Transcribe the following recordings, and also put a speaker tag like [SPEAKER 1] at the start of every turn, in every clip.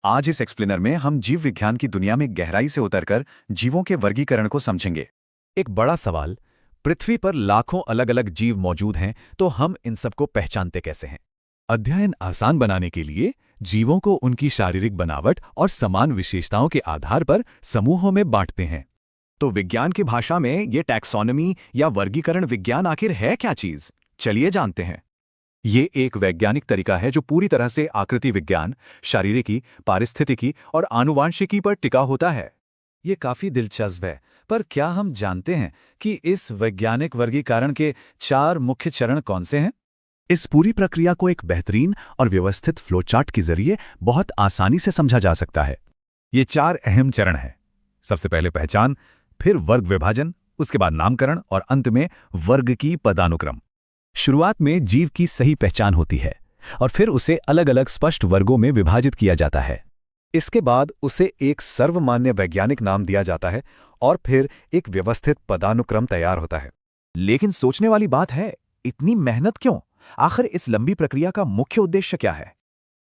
[SPEAKER 1] आज इस एक्सप्लेनर में हम जीव विज्ञान की दुनिया में गहराई से उतरकर जीवों के वर्गीकरण को समझेंगे।
[SPEAKER 2] एक बड़ा सवाल, पृथ्वी पर लाखों अलग अलग जीव मौजूद हैं, तो हम इन सबको पहचानते कैसे हैं? अध्ययन आसान बनाने के लिए जीवों को उनकी शारीरिक बनावट और समान विशेषताओं के आधार पर समूहों में बांटते हैं।
[SPEAKER 1] तो विज्ञान की भाषा में ये टैक्सोनॉमी या वर्गीकरण विज्ञान आखिर है क्या चीज? चलिए जानते हैं। ये एक वैज्ञानिक तरीका है जो पूरी तरह से आकृति विज्ञान, शारीरिकी, पारिस्थितिकी और आनुवांशिकी पर टिका होता है।
[SPEAKER 2] ये काफी दिलचस्प है, पर क्या हम जानते हैं कि इस वैज्ञानिक वर्गीकरण के 4 मुख्य चरण कौन से हैं? इस पूरी प्रक्रिया को एक बेहतरीन और व्यवस्थित फ्लोचार्ट के जरिए बहुत आसानी से समझा जा सकता है।
[SPEAKER 1] ये 4 अहम चरण हैं। सबसे पहले पहचान, फिर वर्ग विभाजन, उसके बाद नामकरण और अंत में वर्ग की पदानुक्रम।
[SPEAKER 2] शुरुआत में जीव की सही पहचान होती है और फिर उसे अलग अलग स्पष्ट वर्गों में विभाजित किया जाता है। इसके बाद उसे एक सर्वमान्य वैज्ञानिक नाम दिया जाता है और फिर एक व्यवस्थित पदानुक्रम तैयार होता है।
[SPEAKER 1] लेकिन सोचने वाली बात है, इतनी मेहनत क्यों? आखिर इस लंबी प्रक्रिया का मुख्य उद्देश्य क्या है?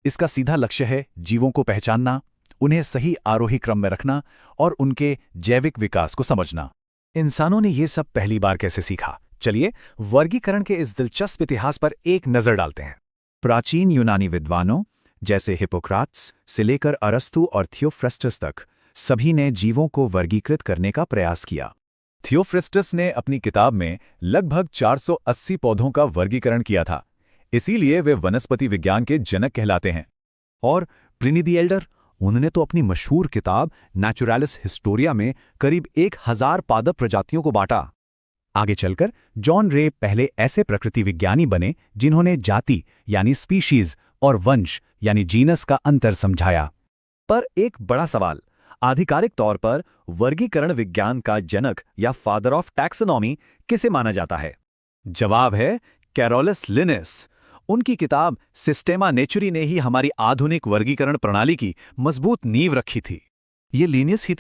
[SPEAKER 2] इसका सीधा लक्ष्य है जीवों को पहचानना, उन्हें सही आरोही क्रम में रखना और उनके जैविक विकास को समझना। इंसानों ने ये सब पहली बार कैसे सीखा? चलिए वर्गीकरण के इस दिलचस्प इतिहास पर एक नजर डालते हैं।
[SPEAKER 1] प्राचीन यूनानी विद्वानों जैसे हिप्पोक्राट्स से लेकर अरस्तु और थियोफ्रस्टस तक सभी ने जीवों को वर्गीकृत करने का प्रयास किया।
[SPEAKER 2] थियोफ्रस्टस ने अपनी किताब में लगभग 480 पौधों का वर्गीकरण किया था, इसीलिए वे वनस्पति विज्ञान के जनक कहलाते हैं। और प्लिनी द एल्डर, उन्होंने तो अपनी मशहूर किताब नेचुरलिस हिस्टोरिया में करीब 1000 पादप प्रजातियों को बांटा। आगे चलकर जॉन रे पहले ऐसे प्रकृति विज्ञानी बने जिन्होंने जाति यानी स्पीशीज और वंश यानी जीनस का अंतर समझाया।
[SPEAKER 1] पर एक बड़ा सवाल, आधिकारिक तौर पर वर्गीकरण विज्ञान का जनक या फादर ऑफ टैक्सोनॉमी किसे माना जाता है? जवाब है कैरोलस लिनस। उनकी किताब सिस्टेमा नेचुरी ने ही हमारी आधुनिक वर्गीकरण प्रणाली की मजबूत नींव रखी थी। ये लिनियस ही थे